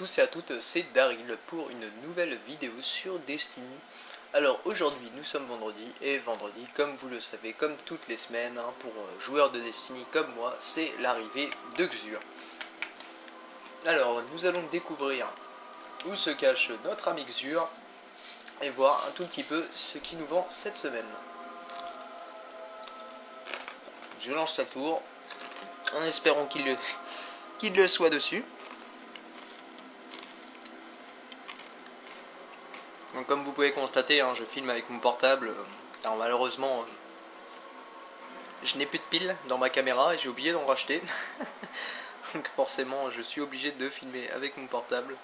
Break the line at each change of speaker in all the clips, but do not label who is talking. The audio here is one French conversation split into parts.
tous et à toutes, c'est Daryl pour une nouvelle vidéo sur Destiny. Alors aujourd'hui nous sommes vendredi, et vendredi comme vous le savez, comme toutes les semaines, pour joueurs de Destiny comme moi, c'est l'arrivée de Xur. Alors nous allons découvrir où se cache notre ami Xur et voir un tout petit peu ce qu'il nous vend cette semaine. Je lance la tour en espérant qu'il le soit dessus. Donc comme vous pouvez constater, je filme avec mon portable. Alors malheureusement, je n'ai plus de piles dans ma caméra et j'ai oublié d'en racheter. Donc forcément, je suis obligé de filmer avec mon portable.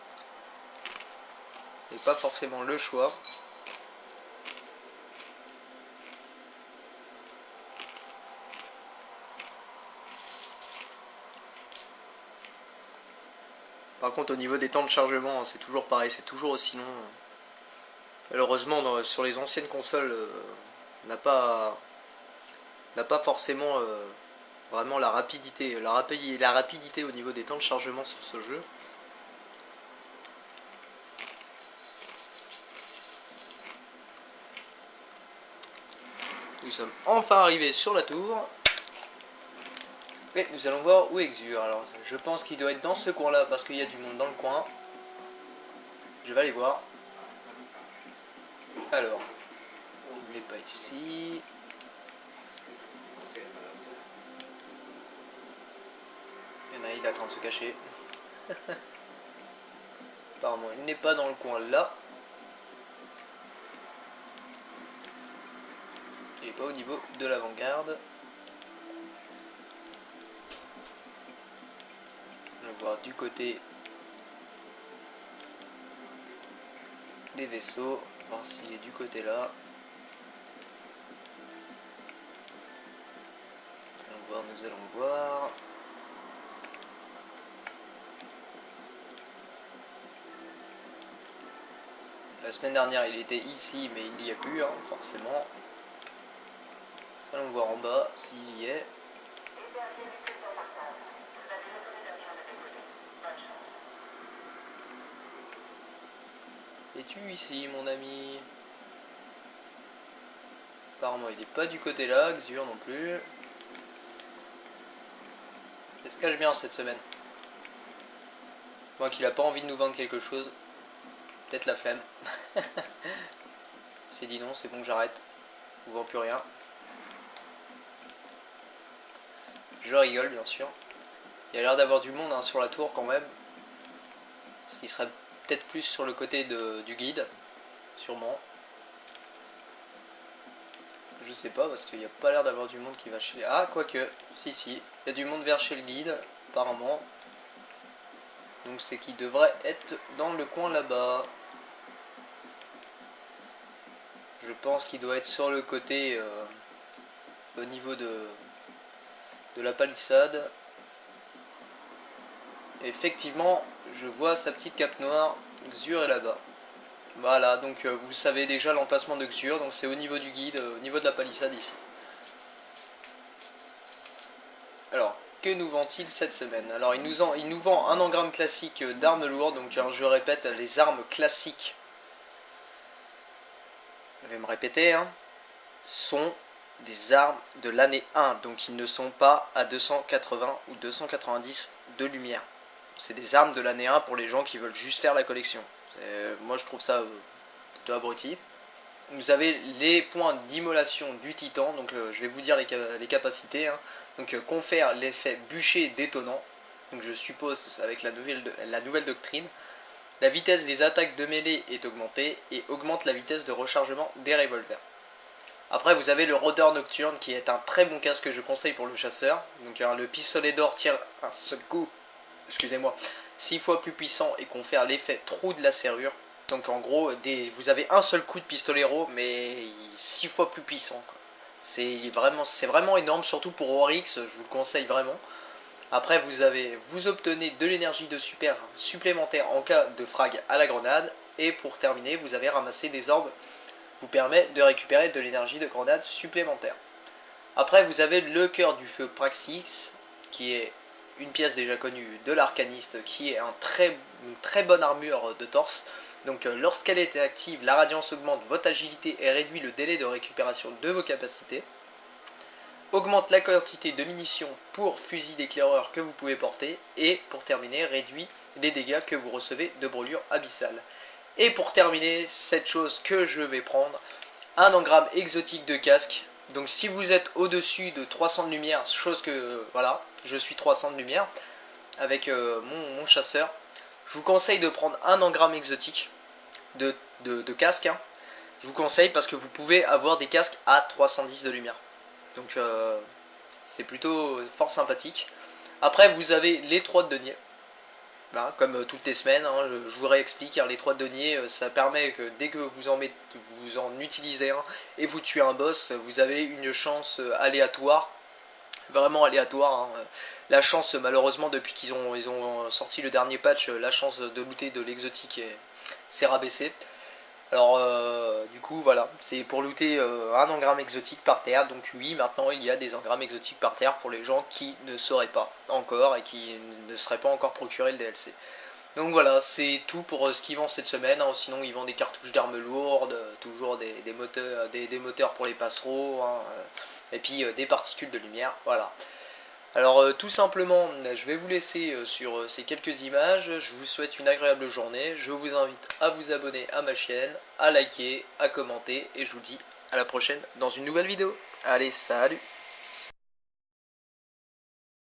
Et pas forcément le choix. Par contre, au niveau des temps de chargement, c'est toujours pareil, c'est toujours aussi long. Malheureusement, sur les anciennes consoles, n'a pas forcément vraiment la rapidité au niveau des temps de chargement sur ce jeu. Nous sommes enfin arrivés sur la tour. Et nous allons voir où est Xur. Alors, je pense qu'il doit être dans ce coin-là parce qu'il y a du monde dans le coin. Je vais aller voir. Alors, il n'est pas ici. Il y en a, il est en train de se cacher. Apparemment, il n'est pas dans le coin là. Il n'est pas au niveau de l'avant-garde. On va voir du côté des vaisseaux, voir s'il est du côté là. Nous allons voir. La semaine dernière il était ici mais il n'y a plus forcément. Nous allons voir en bas s'il y est. Es-tu ici mon ami? Apparemment il n'est pas du côté là, Xur non plus. Il se cache bien cette semaine. Moi qu'il a pas envie de nous vendre quelque chose. Peut-être la flemme. C'est dit non, c'est bon que j'arrête. Je vous vends plus rien. Je rigole bien sûr. Il y a l'air d'avoir du monde sur la tour quand même. Ce qui serait peut-être plus sur le côté du guide. Sûrement. Je sais pas parce qu'il n'y a pas l'air d'avoir du monde qui va chez... Ah quoique, si. Il y a du monde vers chez le guide apparemment. Donc c'est qu'il devrait être dans le coin là-bas. Je pense qu'il doit être sur le côté au niveau de la palissade. Et effectivement, je vois sa petite cape noire. Xur est là-bas. Voilà, donc vous savez déjà l'emplacement de Xur. Donc c'est au niveau du guide, au niveau de la palissade ici. Alors, que nous vend-il cette semaine? Alors il nous vend un engramme classique d'armes lourdes. Donc je répète, les armes classiques, je vais me répéter, sont des armes de l'année 1, donc ils ne sont pas à 280 ou 290 de lumière. C'est des armes de l'année 1 pour les gens qui veulent juste faire la collection. Moi je trouve ça plutôt abruti. Vous avez les points d'immolation du titan, donc je vais vous dire les capacités. Donc confère l'effet bûcher détonnant, donc je suppose avec la nouvelle doctrine. La vitesse des attaques de mêlée est augmentée et augmente la vitesse de rechargement des revolvers. Après vous avez le rôdeur nocturne qui est un très bon casque que je conseille pour le chasseur. Donc le pistolet d'or tire un seul coup, 6 fois plus puissant et confère l'effet trou de la serrure. Donc en gros vous avez un seul coup de pistolero mais 6 fois plus puissant. C'est vraiment énorme, surtout pour Oryx, je vous le conseille vraiment. Après vous obtenez de l'énergie de super supplémentaire en cas de frag à la grenade. Et pour terminer, vous avez ramassé des orbes, vous permet de récupérer de l'énergie de grenade supplémentaire. Après vous avez le cœur du feu Praxis, qui est une pièce déjà connue de l'arcaniste qui est une très bonne armure de torse. Donc lorsqu'elle est active, la radiance augmente votre agilité et réduit le délai de récupération de vos capacités. Augmente la quantité de munitions pour fusil d'éclaireur que vous pouvez porter. Et pour terminer, réduit les dégâts que vous recevez de brûlure abyssale. Et pour terminer, cette chose que je vais prendre, un engramme exotique de casque. Donc si vous êtes au-dessus de 300 de lumière, chose que, voilà, je suis 300 de lumière avec mon chasseur, je vous conseille de prendre un engramme exotique de casque. Hein. Je vous conseille parce que vous pouvez avoir des casques à 310 de lumière. Donc c'est plutôt fort sympathique. Après vous avez les 3 de denier. Voilà, comme toutes les semaines, hein, je vous réexplique, hein, les 3 de denier, ça permet que dès que vous en utilisez un et vous tuez un boss, vous avez une chance aléatoire, vraiment aléatoire. Hein. La chance, malheureusement, depuis qu'ils ont sorti le dernier patch, la chance de looter de l'exotique s'est rabaissée. Alors du coup voilà, c'est pour looter un engramme exotique par terre. Donc oui, maintenant il y a des engrammes exotiques par terre pour les gens qui ne sauraient pas encore et qui ne seraient pas encore procuré le DLC. Donc voilà, c'est tout pour ce qu'ils vendent cette semaine. Hein. Sinon ils vendent des cartouches d'armes lourdes, toujours des moteurs pour les passereaux, hein, et puis des particules de lumière, voilà. Alors tout simplement, je vais vous laisser sur ces quelques images. Je vous souhaite une agréable journée. Je vous invite à vous abonner à ma chaîne, à liker, à commenter. Et je vous dis à la prochaine dans une nouvelle vidéo. Allez, salut!